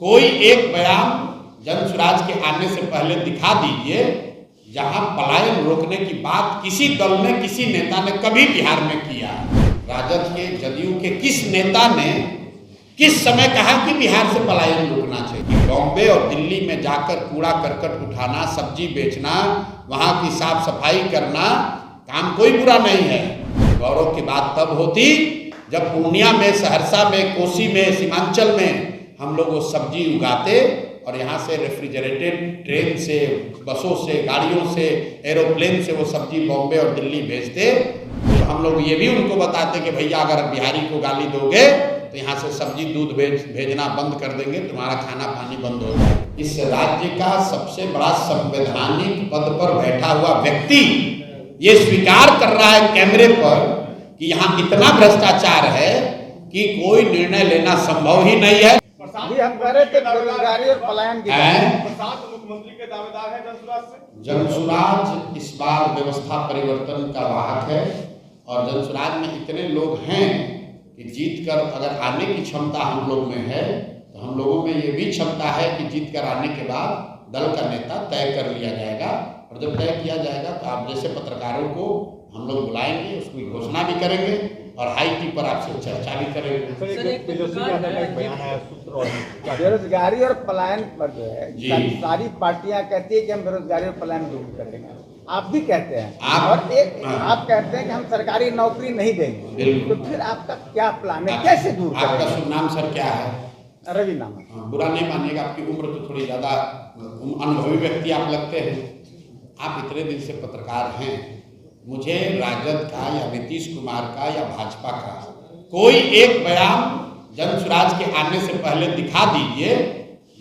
कोई एक बयान जनसुराज के आने से पहले दिखा दीजिए जहां पलायन रोकने की बात किसी दल ने, किसी नेता ने कभी बिहार में किया। राजद के, जदयू के किस नेता ने किस समय कहा कि बिहार से पलायन रोकना चाहिए? बॉम्बे और दिल्ली में जाकर कूड़ा करकट उठाना, सब्जी बेचना, वहां की साफ सफाई करना काम कोई बुरा नहीं है। गौरव की बात तब होती जब पूर्णिया में, सहरसा में, कोसी में, सीमांचल में हम लोग वो सब्जी उगाते और यहाँ से रेफ्रिजरेटेड ट्रेन से, बसों से, गाड़ियों से, एरोप्लेन से वो सब्जी बॉम्बे और दिल्ली भेजते। तो हम लोग ये भी उनको बताते कि भैया अगर बिहारी को गाली दोगे तो यहाँ से सब्जी दूध भेजना बंद कर देंगे, तुम्हारा खाना पानी बंद हो जाए। इस राज्य का सबसे बड़ा संवैधानिक पद पर बैठा हुआ व्यक्ति ये स्वीकार कर रहा है कैमरे पर कि यहाँ इतना भ्रष्टाचार है कि कोई निर्णय लेना संभव ही नहीं है। हम कह रहे थे बेरोजगारी और पलायन की मुख्यमंत्री के दावेदार है जनसुराज से। जनसुराज इस बार व्यवस्था परिवर्तन का वाहक है और जनसुराज में इतने लोग हैं कि जीत कर अगर आने की क्षमता हम लोग में है तो हम लोगों में ये भी क्षमता है कि जीत कर आने के बाद दल का नेता तय कर लिया जाएगा। और जब तय किया जाएगा तो आप जैसे पत्रकारों को हम लोग बुलाएंगे, उसकी घोषणा भी करेंगे और हाई टी पर आपसे चर्चा भी करेंगे। बेरोजगारी और पलायन पर जो है सारी पार्टियां कहती है कि हम बेरोजगारी और पलायन दूर करेंगे, आप भी कहते हैं और एक आप कहते हैं कि हम सरकारी नौकरी नहीं देंगे, तो फिर आपका क्या प्लान है, कैसे दूर करेंगे? आपका शुभ नाम सर क्या है? रवि नाम। बुरा नहीं मानिएगा, आपकी उम्र तो थोड़ी ज्यादा अनुभवी व्यक्ति आप लगते हैं। आप इतने दिन से पत्रकार हैं, मुझे राजद का या नीतीश कुमार का या भाजपा का कोई एक बयान जनसुराज के आने से पहले दिखा दीजिए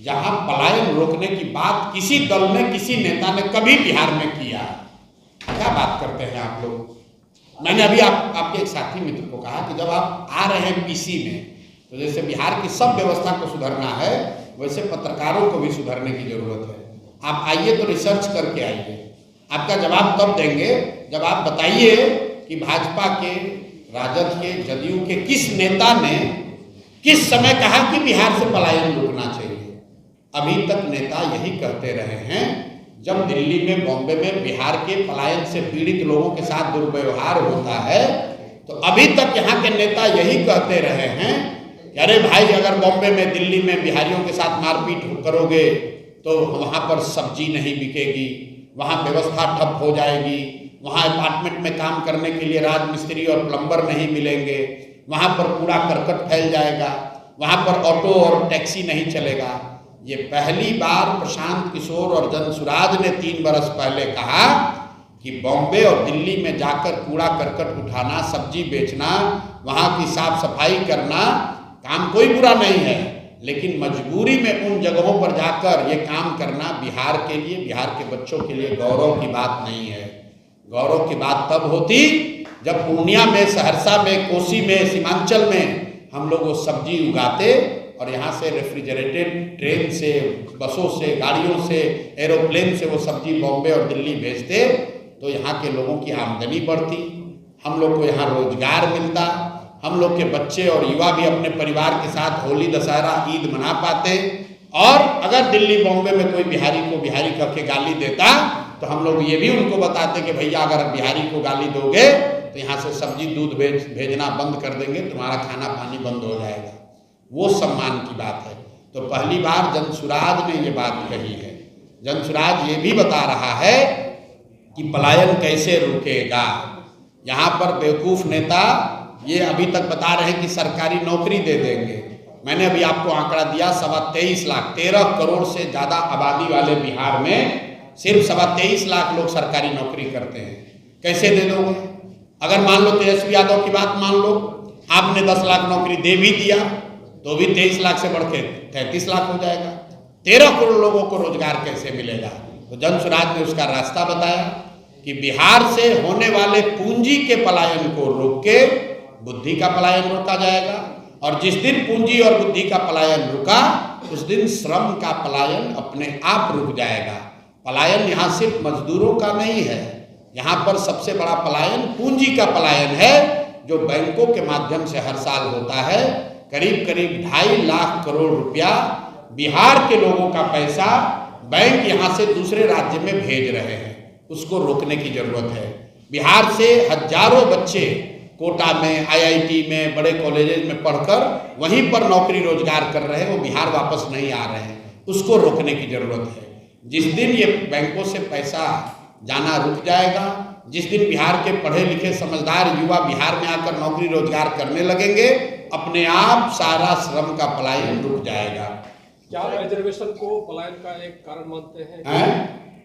जहां पलायन रोकने की बात किसी दल ने, किसी नेता ने कभी बिहार में किया। क्या बात करते हैं आप लोग? मैंने अभी आपके एक साथी मित्र को कहा कि जब आप आ रहे हैं पीसी में तो जैसे बिहार की सब व्यवस्था को सुधारना है वैसे पत्रकारों को भी सुधारने की जरूरत है। आप आइए तो रिसर्च करके आइए, आपका जवाब तब देंगे जब आप बताइए कि भाजपा के, राजद के, जदयू के किस नेता ने किस समय कहा कि बिहार से पलायन रोकना चाहिए। अभी तक नेता यही कहते रहे हैं। जब दिल्ली में, बॉम्बे में बिहार के पलायन से पीड़ित लोगों के साथ दुर्व्यवहार होता है तो अभी तक यहाँ के नेता यही कहते रहे हैं कि अरे भाई अगर बॉम्बे में, दिल्ली में बिहारियों के साथ मारपीट करोगे तो वहाँ पर सब्जी नहीं बिकेगी, वहाँ व्यवस्था ठप हो जाएगी, वहाँ अपार्टमेंट में काम करने के लिए राजमिस्त्री और प्लम्बर नहीं मिलेंगे, वहाँ पर कूड़ा करकट फैल जाएगा, वहाँ पर ऑटो और टैक्सी नहीं चलेगा। ये पहली बार प्रशांत किशोर और जनसुराज ने 3 बरस पहले कहा कि बॉम्बे और दिल्ली में जाकर कूड़ा करकट उठाना, सब्जी बेचना, वहाँ की साफ सफाई करना काम कोई बुरा नहीं है, लेकिन मजबूरी में उन जगहों पर जाकर ये काम करना बिहार के लिए, बिहार के बच्चों के लिए गौरव की बात नहीं है। गौरव की बात तब होती जब पूर्णिया में, सहरसा में, कोसी में, सीमांचल में हम लोग वो सब्जी उगाते और यहाँ से रेफ्रिजरेटेड ट्रेन से, बसों से, गाड़ियों से, एरोप्लेन से वो सब्जी बॉम्बे और दिल्ली भेजते तो यहाँ के लोगों की आमदनी बढ़ती, हम लोग को यहाँ रोजगार मिलता, हम लोग के बच्चे और युवा भी अपने परिवार के साथ होली, दशहरा, ईद मना पाते। और अगर दिल्ली, बॉम्बे में कोई बिहारी को बिहारी कह के गाली देता तो हम लोग ये भी उनको बताते कि भैया अगर बिहारी को गाली दोगे तो यहाँ से सब्जी दूध भेजना बंद कर देंगे, तुम्हारा खाना पानी बंद हो जाएगा। वो सम्मान की बात है। तो पहली बार जनसुराज ने ये बात कही है। जनसुराज ये भी बता रहा है कि पलायन कैसे रुकेगा। यहाँ पर बेवकूफ़ नेता ये अभी तक बता रहे हैं कि सरकारी नौकरी दे देंगे। मैंने अभी आपको आंकड़ा दिया, 23.25 लाख, 13 करोड़ से ज़्यादा आबादी वाले बिहार में सिर्फ 23.25 लाख लोग सरकारी नौकरी करते हैं। कैसे दे दोगे? अगर मान लो तेजस्वी यादव की बात मान लो, आपने 10 लाख नौकरी दे भी दिया तो भी 23 लाख से बढ़ के 33 लाख हो जाएगा। 13 करोड़ लोगों को रोजगार कैसे मिलेगा? तो जनसुराज ने उसका रास्ता बताया कि बिहार से होने वाले पूंजी के पलायन को रोक के बुद्धि का पलायन रोका जाएगा। और जिस दिन पूंजी और बुद्धि का पलायन रुका उस दिन श्रम का पलायन अपने आप रुक जाएगा। पलायन यहाँ सिर्फ मजदूरों का नहीं है, यहाँ पर सबसे बड़ा पलायन पूंजी का पलायन है जो बैंकों के माध्यम से हर साल होता है। करीब करीब 2.5 लाख करोड़ रुपया बिहार के लोगों का पैसा बैंक यहाँ से दूसरे राज्य में भेज रहे हैं, उसको रोकने की जरूरत है। बिहार से हजारों बच्चे कोटा में, आईआईटी में, बड़े कॉलेजेस में पढ़कर वहीं पर नौकरी रोजगार कर रहे हैं, वो बिहार वापस नहीं आ रहे हैं, उसको रोकने की जरूरत है। जिस दिन ये बैंकों से पैसा जाना रुक जाएगा, जिस दिन बिहार के पढ़े लिखे समझदार युवा बिहार में आकर नौकरी रोजगार करने लगेंगे, अपने आप सारा श्रम का पलायन रुक जाएगा। क्या रिजर्वेशन को पलायन का एक कारण मानते हैं?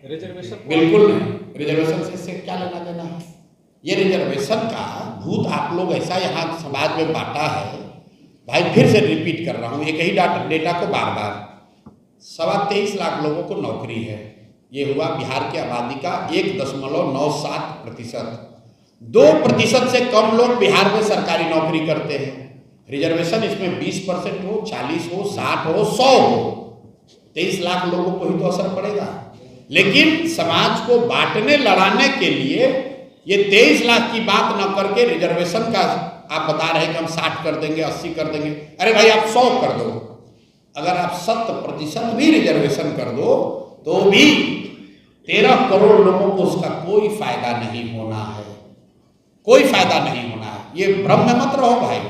रिजर्वेशन बिल्कुल नहीं, रिजर्वेशन से इससे क्या लेना देना है? ये रिजर्वेशन का भूत आप लोग ऐसा यहाँ समाज में बांटा है, भाई फिर से रिपीट कर रहा हूँ एक ही डेटा को बार बार। 23.25 लाख लोगों को नौकरी है, ये हुआ बिहार की आबादी का 1.97%। 2% से कम लोग बिहार में सरकारी नौकरी करते हैं। रिजर्वेशन इसमें 20% हो, 40 हो, 60 हो, 100 हो, 23 लाख लोगों को ही तो असर पड़ेगा। लेकिन समाज को बांटने लड़ाने के लिए ये 23 लाख की बात न करके रिजर्वेशन का आप बता रहे हैं कि हम 60 कर देंगे, 80 कर देंगे। अरे भाई आप 100 कर दो, अगर आप 70% भी रिजर्वेशन कर दो तो भी 13 करोड़ लोगों को उसका कोई फायदा नहीं होना है, कोई फायदा नहीं होना है। ये भ्रम में मत रहो भाई।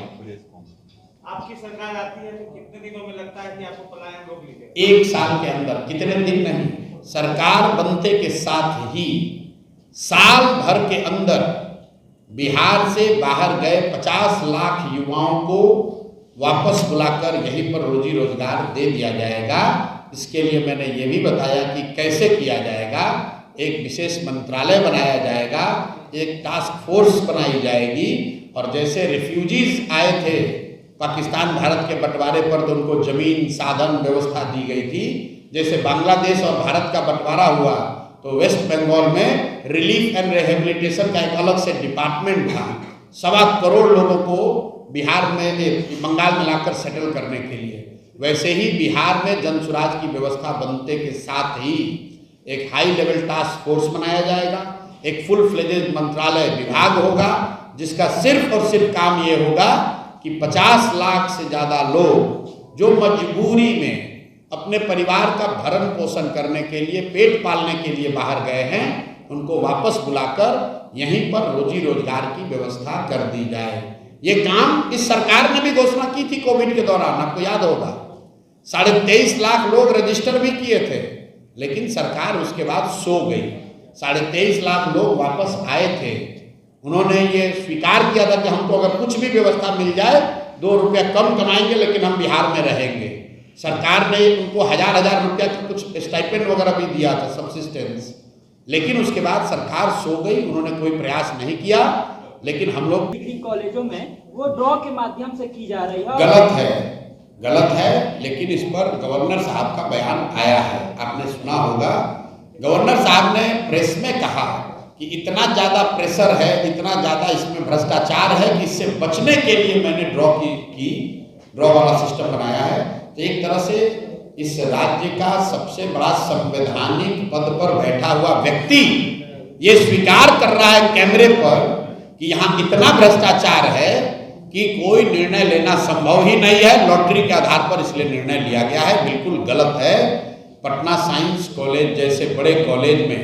आपकी सरकार आती है तो कितने दिनों में लगता है कि आपको पलायन रोक लीजिए? 1 साल के अंदर, कितने दिन नहीं, सरकार बनते के साथ ही साल भर के अंदर बिहार से बाहर गए 50 लाख युवाओं को वापस बुलाकर यहीं पर रोजी रोजगार दे दिया जाएगा। इसके लिए मैंने ये भी बताया कि कैसे किया जाएगा। एक विशेष मंत्रालय बनाया जाएगा, एक टास्क फोर्स बनाई जाएगी, और जैसे रिफ्यूजीज आए थे पाकिस्तान भारत के बंटवारे पर तो उनको जमीन, साधन, व्यवस्था दी गई थी, जैसे बांग्लादेश और भारत का बंटवारा हुआ तो वेस्ट बंगाल में रिलीफ एंड रिहेबिलिटेशन का एक अलग से डिपार्टमेंट था, 1.25 करोड़ लोगों को बिहार में, बंगाल में लाकर सेटल करने के लिए। वैसे ही बिहार में जन सुराज की व्यवस्था बनते के साथ ही एक हाई लेवल टास्क फोर्स बनाया जाएगा, एक फुल फ्लेजेड मंत्रालय विभाग होगा, जिसका सिर्फ और सिर्फ काम ये होगा कि 50 लाख से ज़्यादा लोग जो मजबूरी में अपने परिवार का भरण पोषण करने के लिए, पेट पालने के लिए बाहर गए हैं, उनको वापस बुलाकर यहीं पर रोजी रोजगार की व्यवस्था कर दी जाए। ये काम इस सरकार ने भी घोषणा की थी कोविड के दौरान, आपको याद होगा। 23.5 लाख लोग रजिस्टर भी किए थे, लेकिन सरकार उसके बाद सो गई। 23.5 लाख लोग वापस आए थे, उन्होंने ये स्वीकार किया था कि हमको अगर कुछ भी व्यवस्था मिल जाए, 2 रुपया कम कमाएंगे लेकिन हम बिहार में रहेंगे। सरकार ने उनको 1000 रुपया का कुछ स्टाइपेंड वगैरह भी दिया था, सब्सिस्टेंस, लेकिन उसके बाद सरकार सो गई, उन्होंने कोई प्रयास नहीं किया। लेकिन हम लोग डिग्री कॉलेजों में वो ड्रॉ के माध्यम से की जा रही है, गलत है। लेकिन इस पर गवर्नर साहब का बयान आया है, आपने सुना होगा। गवर्नर साहब ने प्रेस में कहा कि इतना ज़्यादा प्रेशर है, इतना ज़्यादा इसमें भ्रष्टाचार है कि इससे बचने के लिए मैंने ड्रॉ वाला सिस्टम बनाया है। तो एक तरह से इस राज्य का सबसे बड़ा संवैधानिक पद पर बैठा हुआ व्यक्ति ये स्वीकार कर रहा है कैमरे पर कि यहाँ इतना भ्रष्टाचार है कि कोई निर्णय लेना संभव ही नहीं है, लॉटरी के आधार पर इसलिए निर्णय लिया गया है। बिल्कुल गलत है। पटना साइंस कॉलेज जैसे बड़े कॉलेज में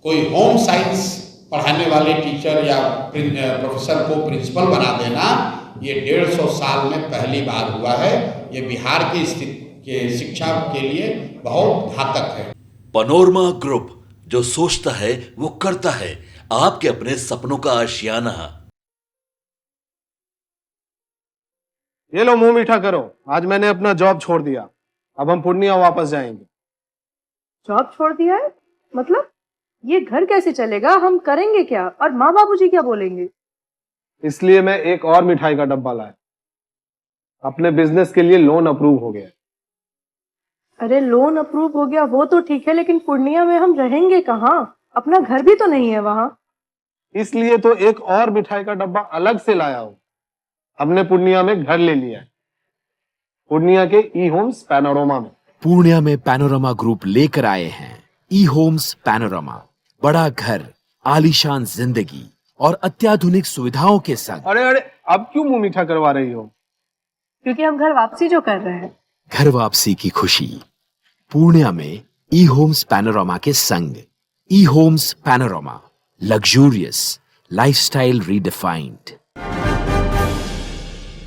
कोई होम साइंस पढ़ाने वाले टीचर या प्रोफेसर को प्रिंसिपल बना देना, ये 150 साल में पहली बार हुआ है। ये बिहार की स्थिति के शिक्षा के लिए बहुत घातक है। पैनोरमा ग्रुप, जो सोचता है वो करता है। आपके अपने सपनों का आशियाना। ये लो, मुंह मीठा करो। आज मैंने अपना जॉब छोड़ दिया, अब हम पूर्णिया वापस जाएंगे। जॉब छोड़ दिया है? मतलब ये घर कैसे चलेगा? हम करेंगे क्या? और माँ बाबूजी क्या बोलेंगे? इसलिए मैं एक और मिठाई का डब्बा लाया। अपने बिजनेस के लिए लोन अप्रूव हो गया। अरे लोन अप्रूव हो गया वो तो ठीक है, लेकिन पूर्णिया में हम रहेंगे कहाँ? अपना घर भी तो नहीं है वहाँ। इसलिए तो एक और मिठाई का डब्बा अलग से लाया हूँ। हमने पूर्णिया में घर ले लिया है, पूर्णिया के ई होम्स पैनोरमा में। पूर्णिया में पैनोरमा ग्रुप लेकर आए हैं ई होम्स पैनोरमा। बड़ा घर, आलीशान जिंदगी और अत्याधुनिक सुविधाओं के संग। अरे अब क्यों मुंह मीठा करवा रही हो? क्योंकि हम घर वापसी जो कर रहे हैं। घर वापसी की खुशी। पूर्णिया में ई होम्स पैनोरामा के संग। ई Homes Panorama, luxurious lifestyle redefined.